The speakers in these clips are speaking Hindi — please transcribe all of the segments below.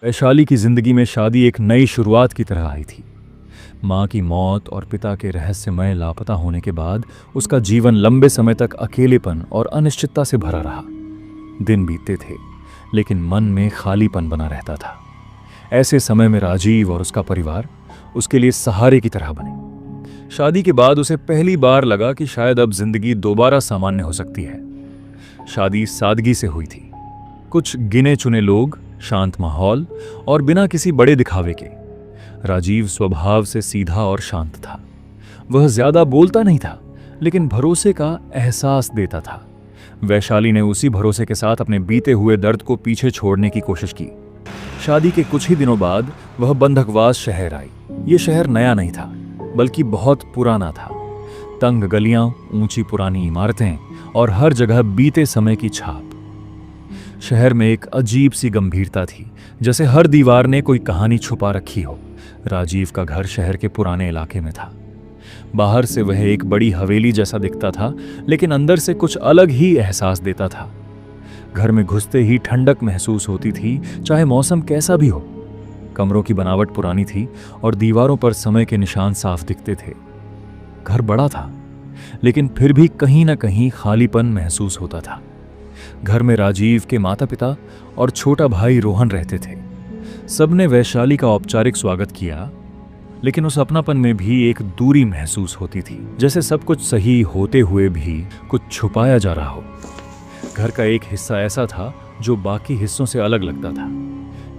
वैशाली की जिंदगी में शादी एक नई शुरुआत की तरह आई थी। माँ की मौत और पिता के रहस्यमय लापता होने के बाद उसका जीवन लंबे समय तक अकेलेपन और अनिश्चितता से भरा रहा। दिन बीतते थे, लेकिन मन में खालीपन बना रहता था। ऐसे समय में राजीव और उसका परिवार उसके लिए सहारे की तरह बने। शादी के बाद उसे पहली बार लगा कि शायद अब जिंदगी दोबारा सामान्य हो सकती है। शादी सादगी से हुई थी। कुछ गिने चुने लोग, शांत माहौल और बिना किसी बड़े दिखावे के। राजीव स्वभाव से सीधा और शांत था। वह ज्यादा बोलता नहीं था, लेकिन भरोसे का एहसास देता था। वैशाली ने उसी भरोसे के साथ अपने बीते हुए दर्द को पीछे छोड़ने की कोशिश की। शादी के कुछ ही दिनों बाद वह बंधकवास शहर आई। यह शहर नया नहीं था, बल्कि बहुत पुराना था। तंग गलियां, ऊंची पुरानी इमारतें और हर जगह बीते समय की छाप। शहर में एक अजीब सी गंभीरता थी, जैसे हर दीवार ने कोई कहानी छुपा रखी हो। राजीव का घर शहर के पुराने इलाके में था। बाहर से वह एक बड़ी हवेली जैसा दिखता था, लेकिन अंदर से कुछ अलग ही एहसास देता था। घर में घुसते ही ठंडक महसूस होती थी, चाहे मौसम कैसा भी हो। कमरों की बनावट पुरानी थी और दीवारों पर समय के निशान साफ दिखते थे। घर बड़ा था, लेकिन फिर भी कहीं ना कहीं खालीपन महसूस होता था। घर में राजीव के माता पिता और छोटा भाई रोहन रहते थे। सबने वैशाली का औपचारिक स्वागत किया, लेकिन उस अपनापन में भी एक दूरी महसूस होती थी, जैसे सब कुछ सही होते हुए भी कुछ छुपाया जा रहा हो। घर का एक हिस्सा ऐसा था जो बाकी हिस्सों से अलग लगता था।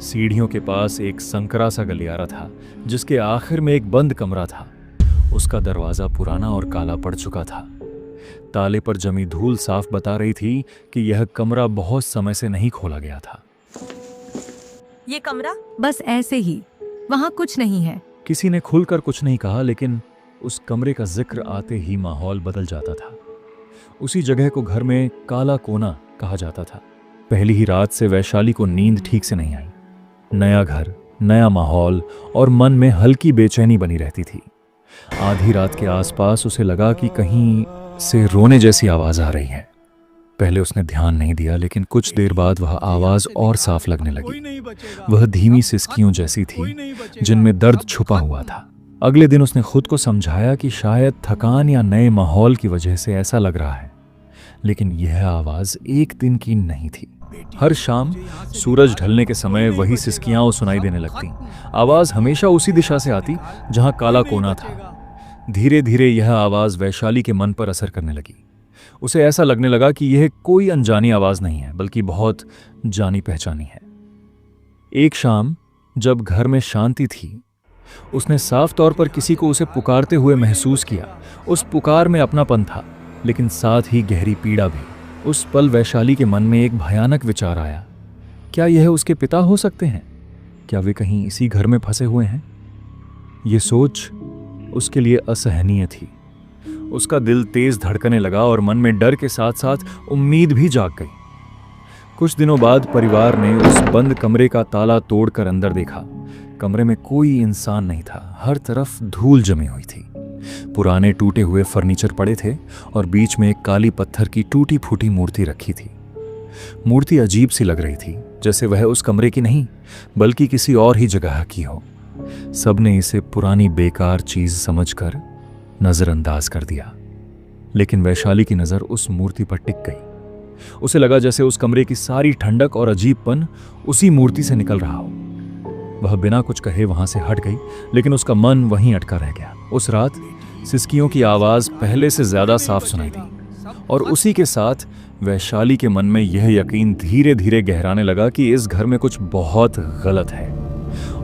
सीढ़ियों के पास एक संकरा सा गलियारा था, जिसके आखिर में एक बंद कमरा था। उसका दरवाजा पुराना और काला पड़ चुका था। ताले पर जमी धूल साफ बता रही थी कि यह कमरा बहुत समय से नहीं खोला गया था। ये कमरा बस ऐसे ही, वहां कुछ नहीं है। किसी ने खुलकर कुछ नहीं कहा, लेकिन उस कमरे का जिक्र आते ही माहौल बदल जाता था। उसी जगह को घर में काला कोना कहा जाता था। पहली ही रात से वैशाली को नींद ठीक से नहीं आई। नया घर, नया माहौल और मन में हल्की बेचैनी बनी रहती थी। आधी रात के आसपास उसे लगा कि कहीं से रोने जैसी आवाज आ रही है। पहले उसने ध्यान नहीं दिया, लेकिन कुछ देर बाद वह आवाज और साफ लगने लगी। वह धीमी सिसकियों जैसी थी, जिनमें दर्द छुपा हुआ था। अगले दिन उसने खुद को समझाया कि शायद थकान या नए माहौल की वजह से ऐसा लग रहा है, लेकिन यह आवाज एक दिन की नहीं थी। हर शाम सूरज ढलने के समय वही सिसकियां सुनाई देने लगती। आवाज हमेशा उसी दिशा से आती जहां काला कोना था। धीरे धीरे यह आवाज वैशाली के मन पर असर करने लगी। उसे ऐसा लगने लगा कि यह कोई अनजानी आवाज नहीं है, बल्कि बहुत जानी पहचानी है। एक शाम जब घर में शांति थी, उसने साफ तौर पर किसी को उसे पुकारते हुए महसूस किया। उस पुकार में अपनापन था, लेकिन साथ ही गहरी पीड़ा भी। उस पल वैशाली के मन में एक भयानक विचार आया। क्या यह उसके पिता हो सकते हैं? क्या वे कहीं इसी घर में फंसे हुए हैं? यह सोच उसके लिए असहनीय थी। उसका दिल तेज धड़कने लगा और मन में डर के साथ साथ उम्मीद भी जाग गई। कुछ दिनों बाद परिवार ने उस बंद कमरे का ताला तोड़कर अंदर देखा। कमरे में कोई इंसान नहीं था। हर तरफ धूल जमी हुई थी। पुराने टूटे हुए फर्नीचर पड़े थे और बीच में एक काली पत्थर की टूटी फूटी मूर्ति रखी थी। मूर्ति अजीब सी लग रही थी, जैसे वह उस कमरे की नहीं, बल्कि किसी और ही जगह की हो। सबने इसे पुरानी बेकार चीज समझकर नजरअंदाज कर दिया, लेकिन वैशाली की नजर उस मूर्ति पर टिक गई। उसे लगा जैसे उस कमरे की सारी ठंडक और अजीबपन उसी मूर्ति से निकल रहा हो। वह बिना कुछ कहे वहां से हट गई, लेकिन उसका मन वहीं अटका रह गया। उस रात सिसकियों की आवाज पहले से ज्यादा साफ सुनाई दी, और उसी के साथ वैशाली के मन में यह यकीन धीरे धीरे गहराने लगा कि इस घर में कुछ बहुत गलत है,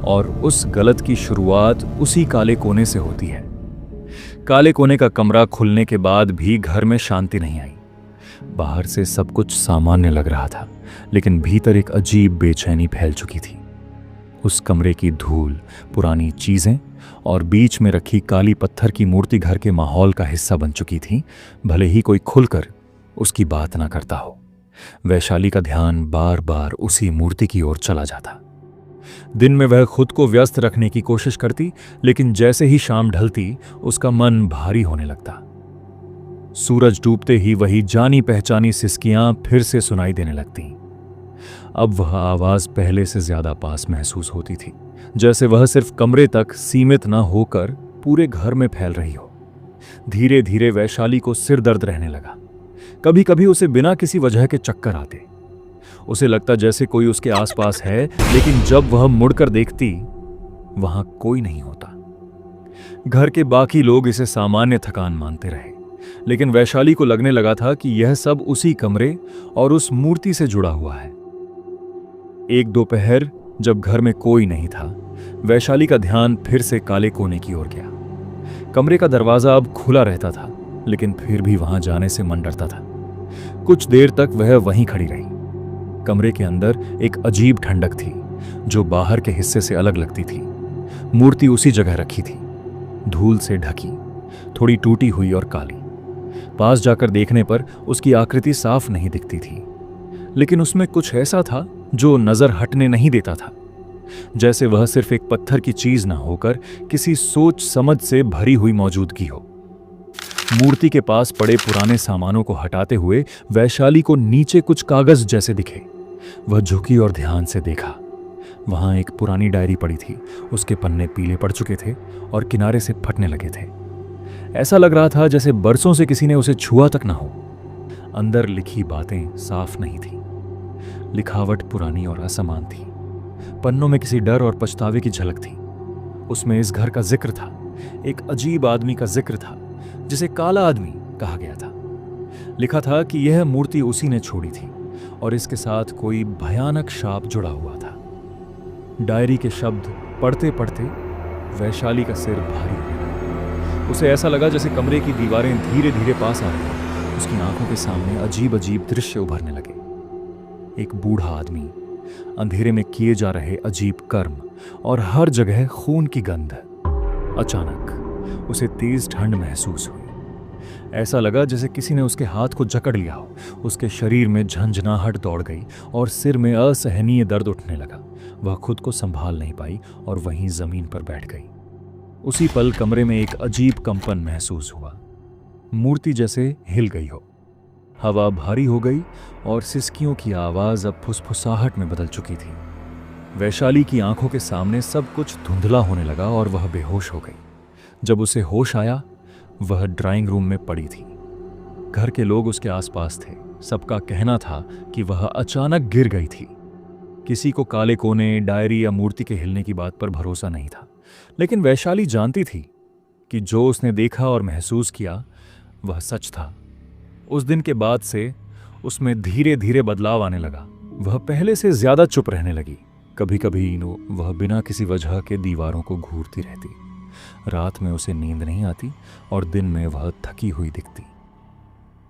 और उस गलत की शुरुआत उसी काले कोने से होती है। काले कोने का कमरा खुलने के बाद भी घर में शांति नहीं आई। बाहर से सब कुछ सामान्य लग रहा था, लेकिन भीतर एक अजीब बेचैनी फैल चुकी थी। उस कमरे की धूल, पुरानी चीजें और बीच में रखी काली पत्थर की मूर्ति घर के माहौल का हिस्सा बन चुकी थी, भले ही कोई खुलकर उसकी बात ना करता हो। वैशाली का ध्यान बार बार उसी मूर्ति की ओर चला जाता। दिन में वह खुद को व्यस्त रखने की कोशिश करती, लेकिन जैसे ही शाम ढलती उसका मन भारी होने लगता। सूरज डूबते ही वही जानी पहचानी सिसकियां फिर से सुनाई देने लगती। अब वह आवाज पहले से ज्यादा पास महसूस होती थी, जैसे वह सिर्फ कमरे तक सीमित न होकर पूरे घर में फैल रही हो। धीरे धीरे वैशाली को सिर दर्द रहने लगा। कभी कभी उसे बिना किसी वजह के चक्कर आते। उसे लगता जैसे कोई उसके आसपास है, लेकिन जब वह मुड़कर देखती वहां कोई नहीं होता। घर के बाकी लोग इसे सामान्य थकान मानते रहे, लेकिन वैशाली को लगने लगा था कि यह सब उसी कमरे और उस मूर्ति से जुड़ा हुआ है। एक दोपहर जब घर में कोई नहीं था, वैशाली का ध्यान फिर से काले कोने की ओर गया। कमरे का दरवाजा अब खुला रहता था, लेकिन फिर भी वहां जाने से मन डरता था। कुछ देर तक वह वहीं खड़ी रही। कमरे के अंदर एक अजीब ठंडक थी, जो बाहर के हिस्से से अलग लगती थी। मूर्ति उसी जगह रखी थी, धूल से ढकी, थोड़ी टूटी हुई और काली। पास जाकर देखने पर उसकी आकृति साफ नहीं दिखती थी, लेकिन उसमें कुछ ऐसा था जो नजर हटने नहीं देता था, जैसे वह सिर्फ एक पत्थर की चीज ना होकर किसी सोच समझ से भरी हुई मौजूदगी हो। मूर्ति के पास पड़े पुराने सामानों को हटाते हुए वैशाली को नीचे कुछ कागज जैसे दिखे। वह झुकी और ध्यान से देखा। वहां एक पुरानी डायरी पड़ी थी। उसके पन्ने पीले पड़ चुके थे और किनारे से फटने लगे थे। ऐसा लग रहा था जैसे बरसों से किसी ने उसे छुआ तक ना हो। अंदर लिखी बातें साफ नहीं थी। लिखावट पुरानी और असमान थी। पन्नों में किसी डर और पछतावे की झलक थी। उसमें इस घर का जिक्र था, एक अजीब आदमी का जिक्र था जिसे काला आदमी कहा गया था। लिखा था कि यह मूर्ति उसी ने छोड़ी थी और इसके साथ कोई भयानक शाप जुड़ा हुआ था। डायरी के शब्द पढ़ते पढ़ते वैशाली का सिर भारी हो गया। उसे ऐसा लगा जैसे कमरे की दीवारें धीरे धीरे पास आ रही हैं। उसकी आंखों के सामने अजीब अजीब दृश्य उभरने लगे। एक बूढ़ा आदमी, अंधेरे में किए जा रहे अजीब कर्म और हर जगह खून की गंध। अचानक उसे तेज ठंड महसूस हुई। ऐसा लगा जैसे किसी ने उसके हाथ को जकड़ लिया हो। उसके शरीर में झंझनाहट दौड़ गई और सिर में असहनीय दर्द उठने लगा। वह खुद को संभाल नहीं पाई और वहीं जमीन पर बैठ गई। उसी पल कमरे में एक अजीब कंपन महसूस हुआ, मूर्ति जैसे हिल गई हो। हवा भारी हो गई और सिसकियों की आवाज अब फुसफुसाहट में बदल चुकी थी। वैशाली की आंखों के सामने सब कुछ धुंधला होने लगा और वह बेहोश हो गई। जब उसे होश आया, वह ड्राइंग रूम में पड़ी थी। घर के लोग उसके आसपास थे। सबका कहना था कि वह अचानक गिर गई थी। किसी को काले कोने, डायरी या मूर्ति के हिलने की बात पर भरोसा नहीं था, लेकिन वैशाली जानती थी कि जो उसने देखा और महसूस किया वह सच था। उस दिन के बाद से उसमें धीरे धीरे बदलाव आने लगा। वह पहले से ज्यादा चुप रहने लगी। कभी कभी वह बिना किसी वजह के दीवारों को घूरती रहती। रात में उसे नींद नहीं आती और दिन में वह थकी हुई दिखती।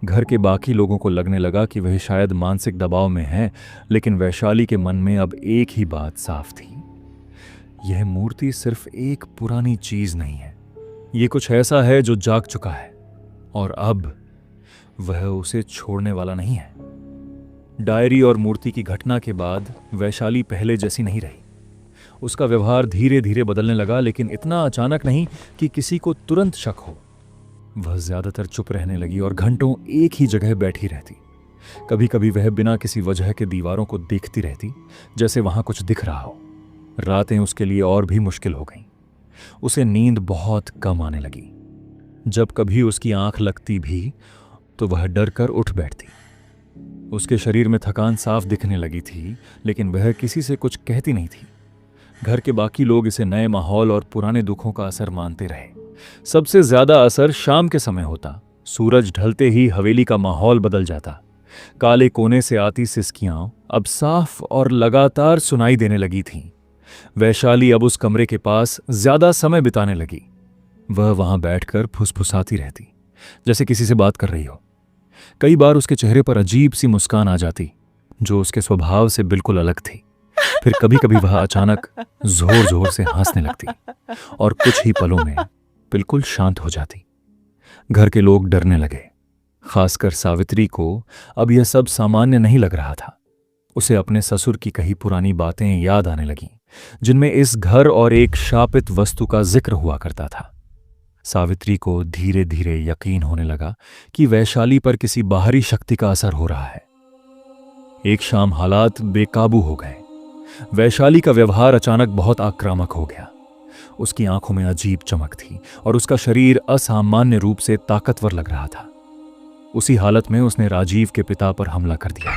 घर के बाकी लोगों को लगने लगा कि वह शायद मानसिक दबाव में है, लेकिन वैशाली के मन में अब एक ही बात साफ थी, यह मूर्ति सिर्फ एक पुरानी चीज नहीं है। यह कुछ ऐसा है जो जाग चुका है और अब वह उसे छोड़ने वाला नहीं है। डायरी और मूर्ति की घटना के बाद वैशाली पहले जैसी नहीं रही। उसका व्यवहार धीरे धीरे बदलने लगा, लेकिन इतना अचानक नहीं कि किसी को तुरंत शक हो। वह ज्यादातर चुप रहने लगी और घंटों एक ही जगह बैठी रहती। कभी कभी वह बिना किसी वजह के दीवारों को देखती रहती, जैसे वहां कुछ दिख रहा हो। रातें उसके लिए और भी मुश्किल हो गईं। उसे नींद बहुत कम आने लगी। जब कभी उसकी आंख लगती भी तो वह डर कर उठ बैठती। उसके शरीर में थकान साफ दिखने लगी थी, लेकिन वह किसी से कुछ कहती नहीं थी। घर के बाकी लोग इसे नए माहौल और पुराने दुखों का असर मानते रहे। सबसे ज्यादा असर शाम के समय होता। सूरज ढलते ही हवेली का माहौल बदल जाता। काले कोने से आती सिसकियां अब साफ और लगातार सुनाई देने लगी थीं। वैशाली अब उस कमरे के पास ज्यादा समय बिताने लगी। वह वहां बैठकर फुसफुसाती रहती, जैसे किसी से बात कर रही हो। कई बार उसके चेहरे पर अजीब सी मुस्कान आ जाती, जो उसके स्वभाव से बिल्कुल अलग थी। फिर कभी कभी वह अचानक जोर जोर से हंसने लगती और कुछ ही पलों में बिल्कुल शांत हो जाती। घर के लोग डरने लगे। खासकर सावित्री को अब यह सब सामान्य नहीं लग रहा था। उसे अपने ससुर की कही पुरानी बातें याद आने लगीं, जिनमें इस घर और एक शापित वस्तु का जिक्र हुआ करता था। सावित्री को धीरे धीरे यकीन होने लगा कि वैशाली पर किसी बाहरी शक्ति का असर हो रहा है। एक शाम हालात बेकाबू हो गए। वैशाली का व्यवहार अचानक बहुत आक्रामक हो गया। उसकी आंखों में अजीब चमक थी और उसका शरीर असामान्य रूप से ताकतवर लग रहा था। उसी हालत में उसने राजीव के पिता पर हमला कर दिया।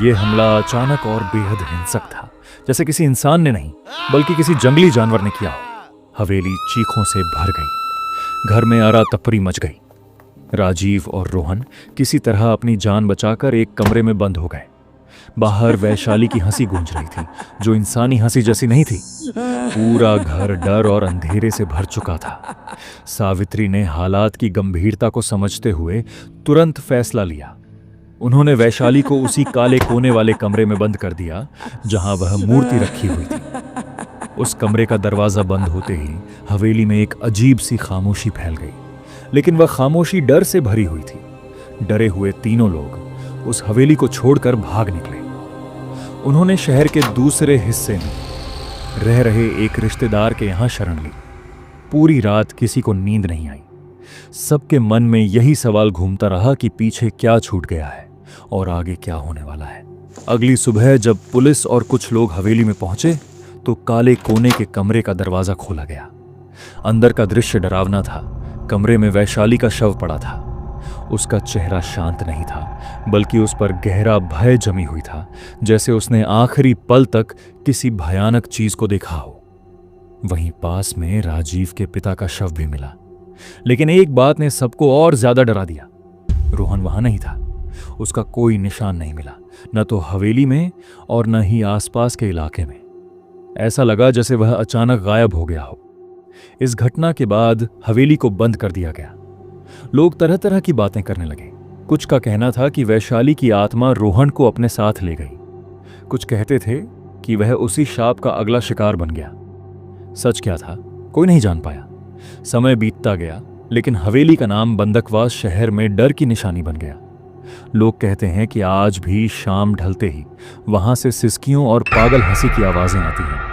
यह हमला अचानक और बेहद हिंसक था, जैसे किसी इंसान ने नहीं बल्कि किसी जंगली जानवर ने किया हो। हवेली चीखों से भर गई। घर में अरातफरी मच गई। राजीव और रोहन किसी तरह अपनी जान बचाकर एक कमरे में बंद हो गए। बाहर वैशाली की हंसी गूंज रही थी, जो इंसानी हंसी जैसी नहीं थी। पूरा घर डर और अंधेरे से भर चुका था। सावित्री ने हालात की गंभीरता को समझते हुए तुरंत फैसला लिया। उन्होंने वैशाली को उसी काले कोने वाले कमरे में बंद कर दिया जहां वह मूर्ति रखी हुई थी। उस कमरे का दरवाजा बंद होते ही हवेली में एक अजीब सी खामोशी फैल गई, लेकिन वह खामोशी डर से भरी हुई थी। डरे हुए तीनों लोग उस हवेली को छोड़कर भाग निकले। उन्होंने शहर के दूसरे हिस्से में रह रहे एक रिश्तेदार के यहां शरण ली। पूरी रात किसी को नींद नहीं आई। सबके मन में यही सवाल घूमता रहा कि पीछे क्या छूट गया है और आगे क्या होने वाला है। अगली सुबह जब पुलिस और कुछ लोग हवेली में पहुंचे तो काले कोने के कमरे का दरवाजा खोला गया। अंदर का दृश्य डरावना था। कमरे में वैशाली का शव पड़ा था। उसका चेहरा शांत नहीं था, बल्कि उस पर गहरा भय जमी हुई था, जैसे उसने आखिरी पल तक किसी भयानक चीज को देखा हो। वहीं पास में राजीव के पिता का शव भी मिला, लेकिन एक बात ने सबको और ज्यादा डरा दिया। रोहन वहां नहीं था। उसका कोई निशान नहीं मिला, न तो हवेली में और न ही आसपास के इलाके में। ऐसा लगा जैसे वह अचानक गायब हो गया हो। इस घटना के बाद हवेली को बंद कर दिया गया। लोग तरह तरह की बातें करने लगे। कुछ का कहना था कि वैशाली की आत्मा रोहन को अपने साथ ले गई। कुछ कहते थे कि वह उसी शाप का अगला शिकार बन गया। सच क्या था, कोई नहीं जान पाया। समय बीतता गया, लेकिन हवेली का नाम बंदकवास शहर में डर की निशानी बन गया। लोग कहते हैं कि आज भी शाम ढलते ही वहां से सिसकियों और पागल हंसी की आवाजें आती हैं।